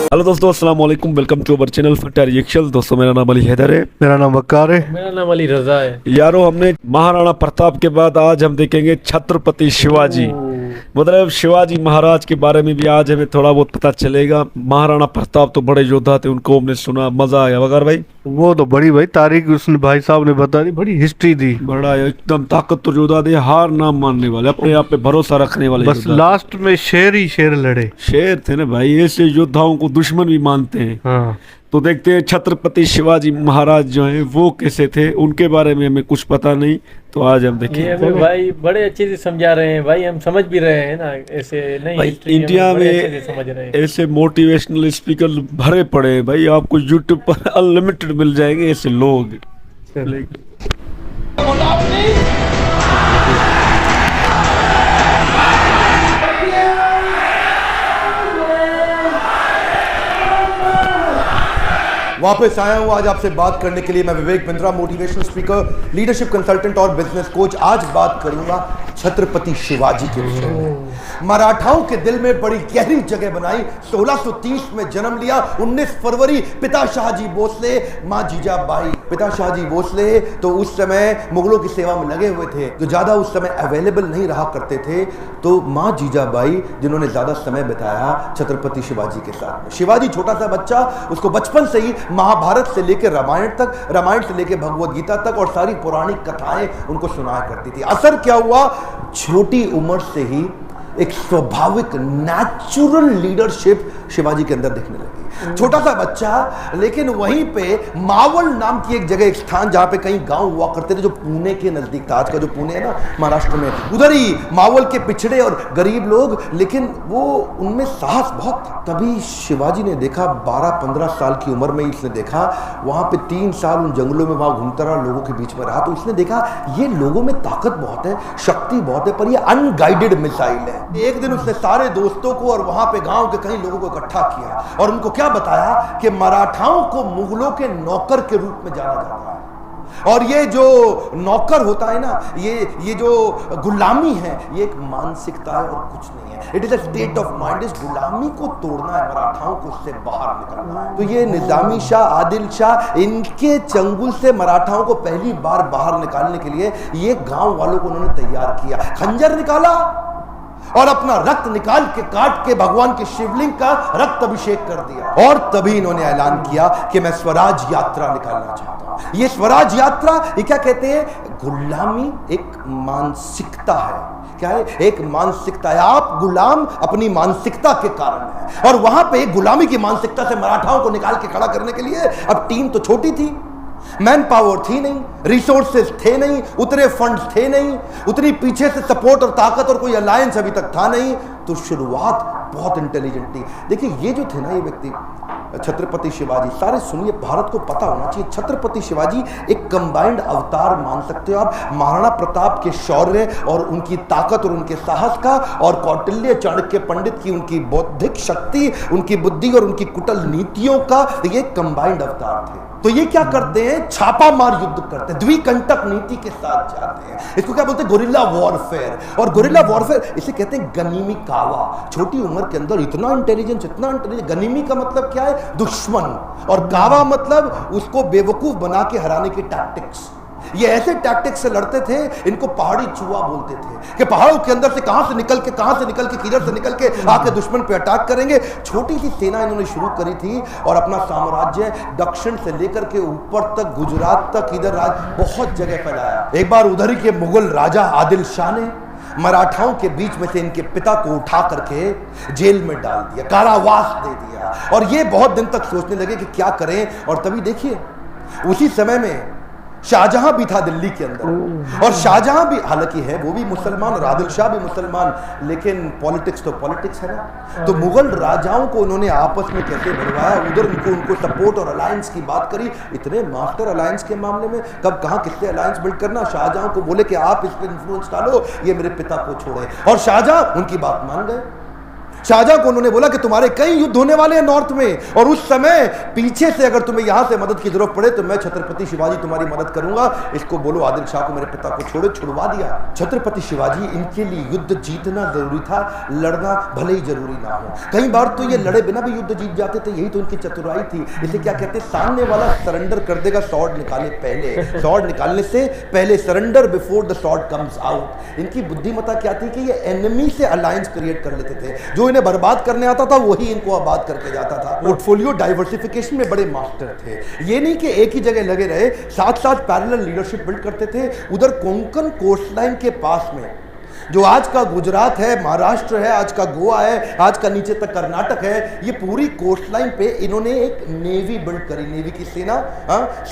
Hello दोस्तों, अस्सलाम वालेकुम। वेलकम टू अवर चैनल फटा रिएक्शन। दोस्तों, मेरा नाम अली हैदर है। मेरा नाम वक्कार है। मेरा नाम अली रजा है। यारो, हमने महाराणा प्रताप के बाद आज हम देखेंगे छत्रपति शिवाजी। मतलब शिवाजी महाराज के बारे में भी आज हमें थोड़ा बहुत पता चलेगा। महाराणा प्रताप तो बड़े योद्धा थे, उनको हमने सुना, मजा आया वगैरह भाई। वो तो बड़ी भाई तारीख उसने भाई साहब ने बता दी, बड़ी हिस्ट्री दी। बड़ा एकदम ताकतवर योद्धा थे, हार ना मानने वाले, अपने आप पे भरोसा रखने वाले बस योद्धा। लास्ट में शेर ही शेर लड़े। शेर थे ना भाई, ऐसे योद्धाओं को दुश्मन भी मानते हैं। हाँ, तो देखते हैं छत्रपति शिवाजी महाराज जो हैं वो कैसे थे, उनके बारे में हमें कुछ पता नहीं। तो आज हम ये देखेंगे हमें भाई बड़े अच्छे से समझा रहे हैं भाई, हम समझ भी रहे हैं ना, ऐसे नहीं भाई। history हम इंडिया बड़े में अच्छे से समझ रहे हैं। ऐसे मोटिवेशनल स्पीकर भरे पड़े हैं भाई, आपको यूट्यूब पर अनलिमिटेड मिल जाएंगे ऐसे लोग। वापस आया हूं आज आपसे बात करने के लिए। मैं Vivek Bindra, motivational speaker, leadership consultant और बिजनेस कोच। आज बात करूंगा छत्रपति शिवाजी के विषय में। मराठाओं के दिल में बड़ी गहरी जगह बनाई। 1630 में जन्म लिया। 19 फरवरी पिता शाहजी भोसले, मां जीजाबाई। पिता शाहजी भोसले तो उस समय मुगलों की सेवा में लगे हुए थे, जो ज्यादा उस समय अवेलेबल नहीं रहा करते थे। तो मां जीजाबाई जिन्होंने ज्यादा समय बिताया छत्रपति शिवाजी के साथ में। शिवाजी छोटा सा बच्चा, उसको बचपन से ही महाभारत से लेकर रामायण तक, रामायण से लेकर भगवद गीता तक और सारी पौराणिक कथाएं उनको सुनाया करती थी। असर क्या हुआ, छोटी उम्र से ही एक स्वाभाविक नेचुरल लीडरशिप शिवाजी के अंदर दिखने लगी। छोटा सा बच्चा, लेकिन वहीं पे मावल नाम की एक जगह, एक स्थान जहां पे कई गांव हुआ करते थे, जो पुणे के नजदीक था। आज का जो पुणे है ना महाराष्ट्र में, उधर ही मावल के पिछड़े और गरीब लोग, लेकिन वो उनमें साहस बहुत था। तभी शिवाजी ने देखा, 12-15 साल की उम्र में इसने देखा, वहां पे 3 साल उन जंगलों में वहां घूमता रहा, लोगों के बीच में रहा। तो उसने देखा ये लोगों में ताकत बहुत है, शक्ति बहुत है, पर ये अनगाइडेड मिसाइल है। एक दिन उसने सारे दोस्तों को और वहां पे गांव के कई लोगों को इकट्ठा किया और उनको क्या बताया कि मराठाओं को मुगलों के नौकर के रूप में जाना जाता है। और ये जो नौकर होता है ना, ये जो गुलामी है, ये एक मानसिकता है और कुछ नहीं है। It is a state of mind. इस गुलामी को तोड़ना है, मराठाओं को उससे बाहर निकलना है। तो ये निजामी शाह, आदिल शाह, इनके चंगुल से मराठाओं को पहली बार बाहर निकालने के लिए ये गांव वालों को उन्होंने तैयार किया। खंजर निकाला और अपना रक्त निकाल के काट के भगवान के शिवलिंग का रक्त अभिषेक कर दिया। और तभी इन्होंने ऐलान किया कि मैं स्वराज यात्रा निकालना चाहता हूं। ये स्वराज यात्रा, ये क्या कहते हैं, गुलामी एक मानसिकता है। क्या है? एक मानसिकता है। आप गुलाम अपनी मानसिकता के कारण है। और वहां पे गुलामी की मानसिकता से मराठाओं को निकाल के खड़ा करने के लिए, अब टीम तो छोटी थी, मैन पावर थी नहीं, रिसोर्सेज थे नहीं, उतने फंड्स थे नहीं, उतनी पीछे से सपोर्ट और ताकत और कोई अलायंस अभी तक था नहीं। तो शुरुआत बहुत इंटेलिजेंट थी। देखिए ये जो थे ना, ये व्यक्ति छत्रपति शिवाजी, सारे सुनिए, भारत को पता होना चाहिए, छत्रपति शिवाजी एक कंबाइंड अवतार मान सकते हो आप महाराणा प्रताप के शौर्य और उनकी ताकत और उनके साहस का, और कौटिल्य चाणक्य पंडित की उनकी बौद्धिक शक्ति, उनकी बुद्धि और उनकी कुटिल नीतियों का ये कंबाइंड अवतार थे। तो ये क्या करते हैं, छापा मार युद्ध करते हैं, द्विकंटक नीति के साथ जाते हैं। इसको क्या बोलते हैं, गोरिल्ला वॉरफेयर। और गोरिल्ला वॉरफेयर इसे कहते हैं गनीमी कावा। छोटी उम्र के अंदर इतना इंटेलिजेंस, इतना इंटेलिजेंस। गनीमी का मतलब क्या है, दुश्मन, और कावा मतलब उसको बेवकूफ बना के हराने की टैक्टिक्स। ये ऐसे टैक्टिक्स से लड़ते थे, इनको पहाड़ी चूहा बोलते थे, कि पहाड़ों के अंदर से कहां से निकल के किधर से निकल के आके दुश्मन पे अटैक करेंगे। छोटी सी सेना इन्होंने शुरू करी थी और अपना साम्राज्य दक्षिण से लेकर के ऊपर तक, गुजरात तक, इधर बहुत जगह फैलाया। एक बार उधर ही के मुगल राजा आदिल शाह ने मराठाओं के बीच में से इनके पिता को उठा करके जेल में डाल दिया, कारावास दे दिया। और ये बहुत दिन तक सोचने लगे कि क्या करें। और तभी देखिए उसी समय में शाहजहां भी था दिल्ली के अंदर, और शाहजहां भी हालांकि है वो भी मुसलमान और आदिल शाह भी मुसलमान, लेकिन पॉलिटिक्स तो पॉलिटिक्स है ना। तो मुगल राजाओं को उन्होंने आपस में कैसे भिड़वाया, उधर उनको सपोर्ट और अलायंस की बात करी। इतने मास्टर अलायंस के मामले में, कब कहां किससे अलायंस बिल्ड करना। शाहजहां को बोले कि आप इस पर इन्फ्लुएंस डालो, ये मेरे पिता को छोड़े, और शाहजहां उनकी बात मान गए। शाहजहां को उन्होंने बोला कि तुम्हारे कई युद्ध होने वाले हैं नॉर्थ में, और उस समय पीछे से अगर तुम्हें यहां से मदद की जरूरत पड़े तो मैं छत्रपति शिवाजी तुम्हारी मदद करूंगा। इसको बोलो आदिल शाह को मेरे पिता को छोड़ो, छुड़वा दिया। छत्रपति शिवाजी, इनके लिए युद्ध जीतना जरूरी था, लड़ना भले ही जरूरी ना हो। कई बार तो ये लड़े बिना भी युद्ध जीत जाते थे, यही तो उनकी चतुराई थी। इसे क्या कहते हैं, सामने वाला सरेंडर कर देगा स्वॉर्ड निकाले पहले, स्वॉर्ड निकालने से पहले, surrender before the sword comes out. इनकी बुद्धिमत्ता क्या थी कि ये एनिमी से अलायंस क्रिएट कर लेते थे, जो इन्हें बर्बाद करने आता था वही इनको आबाद करके जाता था। पोर्टफोलियो डाइवर्सिफिकेशन में बड़े मास्टर थे। ये नहीं कि एक ही जगह लगे रहे, साथ साथ पैरेलल लीडरशिप बिल्ड करते थे। उधर कोंकण कोस्टलाइन के पास में जो आज का गुजरात है, महाराष्ट्र है, आज का गोवा है, आज का नीचे तक कर्नाटक है, ये पूरी कोस्ट लाइन पे इन्होंने एक नेवी बिल्ड करी, नेवी की सेना,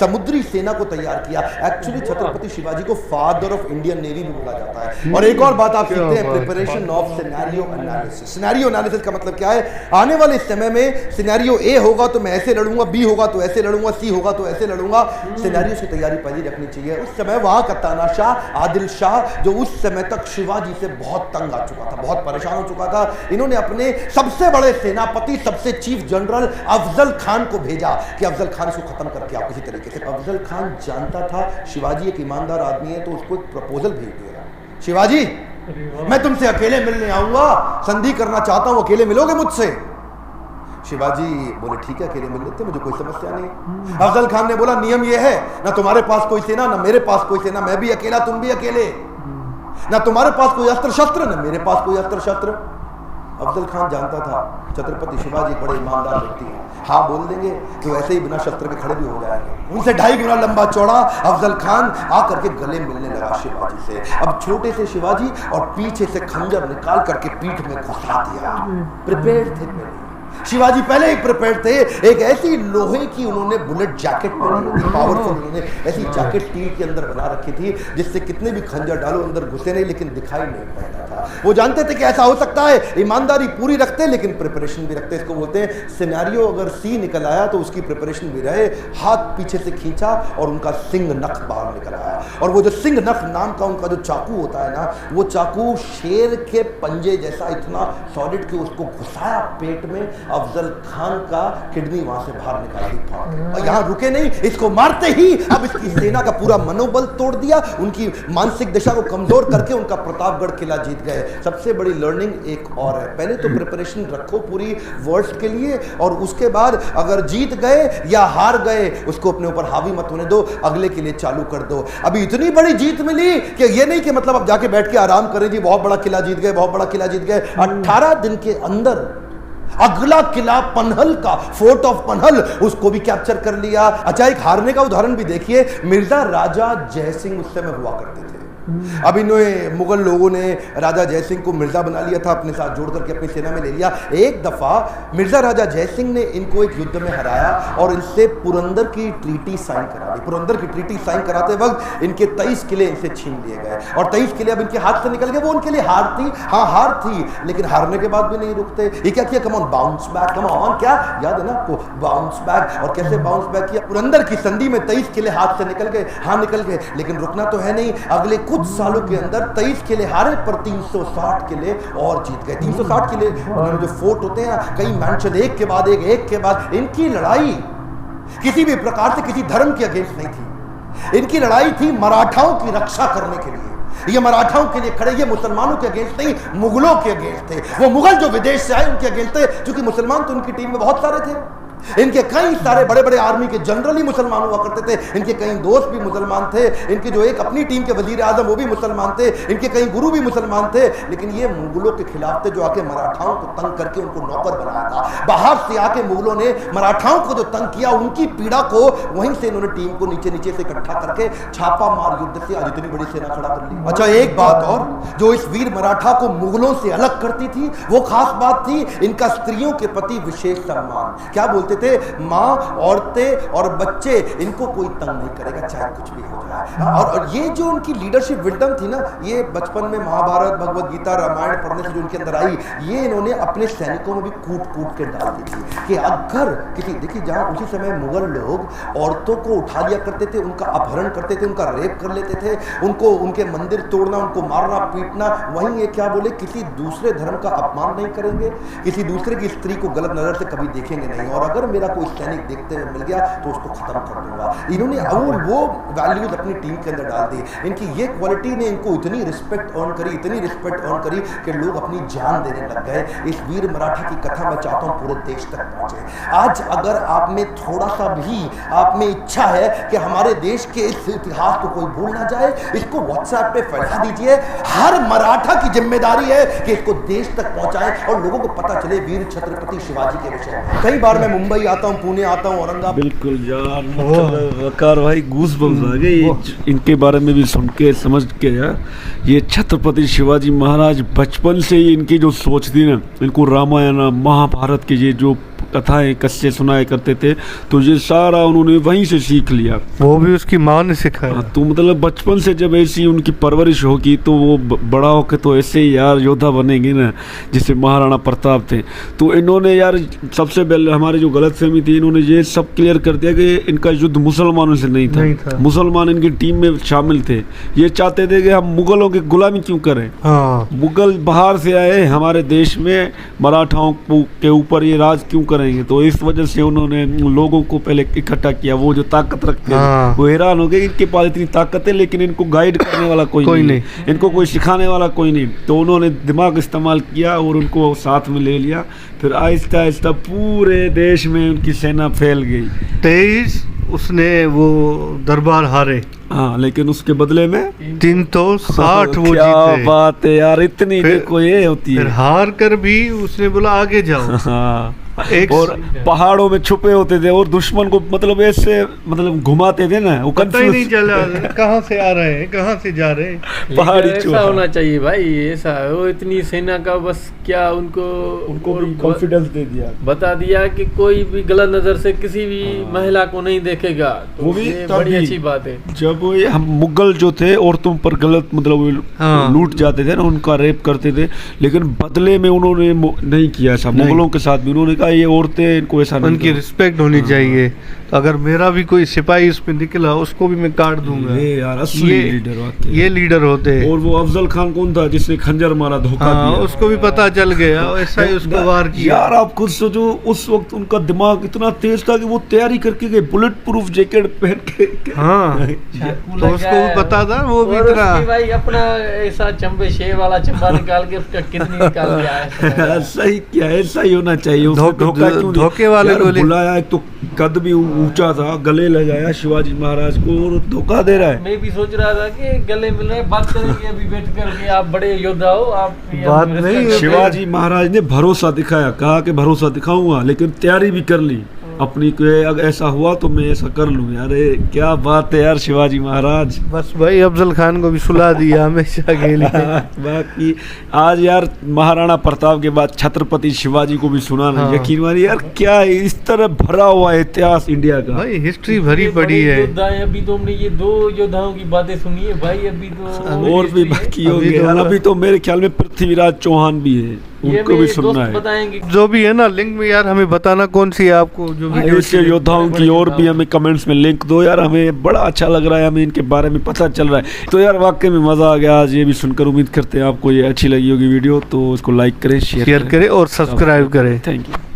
समुद्री सेना को तैयार किया। एक्चुअली छत्रपति शिवाजी को फादर ऑफ इंडियन नेवी भी बोला जाता है। और एक और बात आप सीखते हैं, preparation of scenario analysis. Scenario analysis का मतलब क्या है, आने वाले समय में सिनेरियो ए होगा तो मैं ऐसे लड़ूंगा, बी होगा तो ऐसे लड़ूंगा, सी होगा तो ऐसे लड़ूंगा। सिनेरियो की तैयारी पहले रखनी चाहिए। उस समय वहां का तानाशाह आदिल शाह, जो उस समय तक शिवाजी से बहुत तंग आ चुका था, बहुत परेशान हो चुका था, इन्होंने अपने सबसे बड़े सेनापति, सबसे चीफ जनरल अफजल खान को भेजा कि अफजल खान इसको खत्म करके आओ किसी तरीके से। अफजल खान जानता था शिवाजी एक ईमानदार आदमी है, तो उसको एक प्रपोजल भेज दिया, शिवाजी मैं तुमसे अकेले मिलने आऊंगा, संधि करना चाहता हूं, अकेले मिलोगे मुझसे? शिवाजी बोले ठीक है, अकेले मिल लेते, मुझे कोई समस्या नहीं। अफजल खान ने बोला नियम यह है, ना तुम्हारे पास कोई सेना, ना मेरे पास कोई सेना, मैं भी अकेला, तुम भी अकेले, ना तुम्हारे पास कोई अस्त्र शस्त्र, ना मेरे पास कोई अस्त्र शस्त्र। अफजल खान जानता था छत्रपति शिवाजी बड़े ईमानदार व्यक्ति हैं, हाँ बोल देंगे तो ऐसे ही बिना शस्त्र के खड़े भी हो जाएंगे। उनसे 2.5 गुना लंबा चौड़ा अफजल खान आकर के गले मिलने लगा शिवाजी से। अब छोटे से शिवाजी और पीछे से खंजर निकाल करके पीठ में घुसा दिया। प्रिपेयर्ड थे पहले, शिवाजी पहले ही प्रिपेयर्ड थे। एक ऐसी लोहे की उन्होंने बुलेट जैकेट पहनी थी, पावरफुल, उन्होंने ऐसी जैकेट टील के अंदर बना रखी थी जिससे कितने भी खंजर डालो अंदर घुसे नहीं, लेकिन दिखाई नहीं पड़ता था। वो जानते थे कि ऐसा हो सकता है, ईमानदारी पूरी रखते लेकिन प्रिपरेशन भी रखते। इसको बोलते हैं सिनेरियो अगर सी निकल आया तो उसकी प्रिपरेशन भी रहे। हाथ पीछे से खींचा और उनका सिंह नख बाहर निकल आया, और वो जो सिंह नख नाम का उनका जो चाकू होता है ना, वो चाकू शेर के पंजे जैसा इतना सॉलिड कि उसको घुसाया पेट में। अफजल खान का किडनी वहां से बाहर निकाल दी, और यहां रुके नहीं, इसको मारते ही अब इसकी सेना का पूरा मनोबल तोड़ दिया, उनकी मानसिक दिशा को कमजोर करके उनका प्रतापगढ़ किला जीत गए। सबसे बड़ी लर्निंग एक और है, पहले तो प्रिपरेशन रखो पूरी वर्ष के लिए, और उसके बाद अगर जीत गए या हार गए उसको अपने ऊपर हावी मत होने दो, अगले के लिए चालू कर दो। अभी इतनी बड़ी जीत मिली कि ये नहीं कि मतलब अब जाके बैठ के आराम करें जी, बहुत बड़ा किला जीत गए, बहुत बड़ा किला जीत गए। 18 दिन के अंदर अगला किला पनहल का, फोर्ट ऑफ पनहल, उसको भी कैप्चर कर लिया। अच्छा, एक हारने का उदाहरण भी देखिए, मिर्जा राजा जयसिंह उस समय हुआ करते थे। अब इन्होंने मुगल लोगों ने राजा जयसिंह को मिर्जा बना लिया था, अपने साथ जोड़ करके अपनी सेना में ले लिया। एक दफा मिर्जा राजा जयसिंह ने इनको एक युद्ध में हराया और इनसे पुरंदर की ट्रीटी साइन करा दी। पुरंदर की ट्रीटी साइन कराते वक्त इनके 23 किले इनसे छीन लिए गए, और 23 किले अब इनके हाथ से निकल गए। वो उनके लिए हार थी, हाँ हार थी, लेकिन हारने के बाद भी नहीं रुकते। ये क्या किया, come on bounce back, come on, क्या याद है ना आपको, बाउंस बैक। और कैसे बाउंस बैक किया, पुरंदर की संधि में 23 किले हाथ से निकल गए, हाँ निकल गए, लेकिन रुकना तो है नहीं। अगले कुछ सालों के अंदर 23 किले हारे पर 360 किले और जीत गए। 360 किले उन्होंने जो फोर्ट होते हैं, कई मैंशन, एक के बाद एक के बाद। इनकी लड़ाई किसी भी प्रकार से किसी धर्म के अगेंस्ट नहीं थी, इनकी लड़ाई थी मराठाओं की रक्षा करने के लिए। ये मराठाओं के लिए खड़े, ये मुसलमानों के अगेंस्ट नहीं, मुगलों के अगेंस्ट थे। वो मुगल जो विदेश से आए उनके अगेंस्ट थे, क्योंकि मुसलमान तो उनकी टीम में बहुत सारे थे। इनके कई सारे बड़े बड़े आर्मी के जनरल ही मुसलमान हुआ करते थे, इनके कई दोस्त भी मुसलमान थे, इनके जो एक अपनी टीम के वजीर आजम वो भी मुसलमान थे, इनके कई गुरु भी मुसलमान थे। लेकिन ये मुगलों के खिलाफ थे जो आके मराठाओं को तंग करके उनको नौकर बनाया था। बाहर से आके मुगलों ने मराठाओं को जो तंग किया, उनकी पीड़ा को वहीं से इन्होंने टीम को नीचे नीचे से इकट्ठा करके छापा मार युद्ध से आज इतनी बड़ी सेना खड़ा कर ली। अच्छा, एक बात और जो इस वीर मराठा को मुगलों से अलग करती थी, वो खास बात थी इनका स्त्रियों के प्रति विशेष सम्मान। क्या बोलते थे, माँ, औरतें और बच्चे, इनको कोई तंग नहीं करेगा चाहे कुछ भी हो जाए। और ये जो उनकी लीडरशिप विजडम थी ना, ये बचपन में महाभारत, भगवत गीता, रामायण पढ़ने से जो उनके अंदर आई, ये इन्होंने अपने सैनिकों में भी कूट कूट के डाल दी थी कि अगर किसी, देखिए जहाँ उसी समय मुगल लोग औरतों को उठा लिया करते थे, उनका अपहरण करते थे, उनका रेप कर लेते थे, उनको उनके मंदिर तोड़ना, उनको मारना पीटना, वहीं ये क्या बोले, किसी दूसरे धर्म का अपमान नहीं करेंगे, किसी दूसरे की स्त्री को गलत नजर से कभी देखेंगे नहीं, और अगर मेरा कोई सैनिक देखते हुए मिल गया तो उसको खत्म कर दूंगा। इन्होंने वो वैल्यूज अपनी टीम के अंदर डाल दी। इनकी ये क्वालिटी ने इनको इतनी रिस्पेक्ट अर्न करी, इतनी रिस्पेक्ट अर्न करी कि लोग अपनी जान देने लग गए। इस वीर मराठा की कथा मैं चाहता हूं पूरे देश तक पहुंचे। आज अगर आप में थोड़ा सा भी आप में इच्छा है कि हमारे देश के इस इतिहास को कोई भूल ना जाए, इसको व्हाट्सएप पे फैला दीजिए। हर मराठा की जिम्मेदारी है कि इसको देश तक पहुंचाएं और लोगों को पता चले वीर छत्रपति शिवाजी के विषय में। कई बार मैं मुंबई आता हूं, पुणे आता हूं, औरंगाबाद। बिल्कुल यार, मतलब वकार भाई गूस बम्स आ गए इनके बारे में भी सुन के, समझ के यार। ये छत्रपति शिवाजी महाराज बचपन से ही इनकी जो सोच थी ना, इनको रामायण महाभारत के ये जो कथाएं कस्से सुनाए करते थे, तो ये सारा उन्होंने वहीं से सीख लिया। वो भी उसकी माँ ने सिखाया। तो मतलब बचपन से जब ऐसी उनकी परवरिश होगी तो वो बड़ा होकर तो ऐसे ही यार योद्धा बनेंगे ना, जैसे महाराणा प्रताप थे। तो इन्होंने यार सबसे पहले हमारी जो गलतफहमी थी, इन्होंने ये सब क्लियर कर दिया कि इनका युद्ध मुसलमानों से नहीं था। मुसलमान इनकी टीम में शामिल थे। ये चाहते थे कि हम मुगलों की गुलामी क्यों करें। हाँ। मुगल बाहर से आए हमारे देश में, मराठाओं के ऊपर ये राज क्यों करेंगे। तो इस वजह से उन्होंने लोगों को पहले इकट्ठा किया। वो जो ताकत रखते हैं वो हैरान हो गए, इनके पास इतनी ताकत है लेकिन इनको गाइड करने वाला कोई नहीं, इनको कोई सिखाने वाला कोई नहीं। तो उन्होंने दिमाग इस्तेमाल किया और उनको साथ में ले लिया। फिर आहिस्ता आहिस्ता पूरे देश में उनकी सेना फैल गई। 23 उसने वो दरबार हारे। हाँ, लेकिन उसके बदले में 360 वो क्या जीते। बात है यार, इतनी देखो ये होती है। फिर हार कर भी उसने बोला आगे जाओ। हाँ, एक और पहाड़ों में छुपे होते थे और दुश्मन को मतलब ऐसे मतलब घुमाते थे ना, वो पता ही नहीं चला कहाँ से आ रहे हैं, कहाँ से जा रहे हैं। पहाड़ी ऐसा चूहा। होना चाहिए भाई, ऐसा वो इतनी सेना का बस क्या उनको भी कॉन्फिडेंस दे दिया, बता दिया कि कोई भी गलत नजर से किसी भी महिला को नहीं देखेगा। तो वो भी ये तभी बड़ी अच्छी बात है। जब ये हम मुगल जो थे औरतों पर गलत मतलब लूट जाते थे ना, उनका रेप करते थे, लेकिन बदले में उन्होंने नहीं किया ऐसा। मुगलों के साथ भी उन्होंने कहा ये औरतें इनको ऐसा नहीं उनकी रिस्पेक्ट होनी चाहिए। तो अगर मेरा भी कोई सिपाही इसमें निकला उसको भी मैं काट दूंगा। ये यार असली लीडर वाकई। ये लीडर होते हैं। और वो अफजल खान कौन था जिसने खंजर मारा, धोखा दिया, उसको भी पता चल गया, ऐसा ही उसको वार किया। यार आप खुद सोचो, उस वक्त उनका दिमाग इतना तेज था कि वो तैयारी करके गए, बुलेट प्रूफ जैकेट पहन के। हाँ, तो उसको भी पता था, वो भी और इतना उसकी भाई अपना ऐसा चंबे शेर वाला चंबा निकाल के उसका कितनी निकाल के आया। सही किया, ऐसा ही होना चाहिए। उसने धोखा क्यों दिया? धोखे वाले यार को बुलाया, एक तो कद भी ऊंचा था, गले लगाया शिवाजी महाराज को और धोखा दे रहा है। मैं भी सोच रहा था कि गले मिल रहे, बात करेंगे अभी बैठ करके, आप बड़े योद्धा हो, आप बात नहीं, शिवाजी महाराज ने भरोसा दिखाया, कहा कि भरोसा दिखाऊंगा, लेकिन तैयारी भी कर ली अपनी, अगर ऐसा हुआ तो मैं ऐसा कर लूँ। यार क्या बात है यार शिवाजी महाराज। बस भाई अफजल खान को भी सुला दिया हमेशा के लिए। बाकी आज यार महाराणा प्रताप के बाद छत्रपति शिवाजी को भी सुनाना, यकीन मानिए यार क्या है, इस तरह भरा हुआ है इतिहास इंडिया का। भाई हिस्ट्री भरी पड़ी है। अभी तो हमने ये 2 योद्धाओं की बातें सुनी है भाई, अभी तो और भी बाकी होंगे यार। अभी तो मेरे ख्याल में पृथ्वीराज चौहान भी है, उनको भी सुनना है। बताएंगे जो भी है ना, लिंक में यार हमें बताना कौन सी है आपको जो ऐसे योद्धाओं की और भी हमें कमेंट्स में लिंक दो यार, हमें बड़ा अच्छा लग रहा है, हमें इनके बारे में पता चल रहा है। तो यार वाकई में मजा आ गया आज ये भी सुनकर। उम्मीद करते हैं आपको ये अच्छी लगी होगी वीडियो, तो इसको लाइक करें, शेयर करें और सब्सक्राइब करें। Thank you.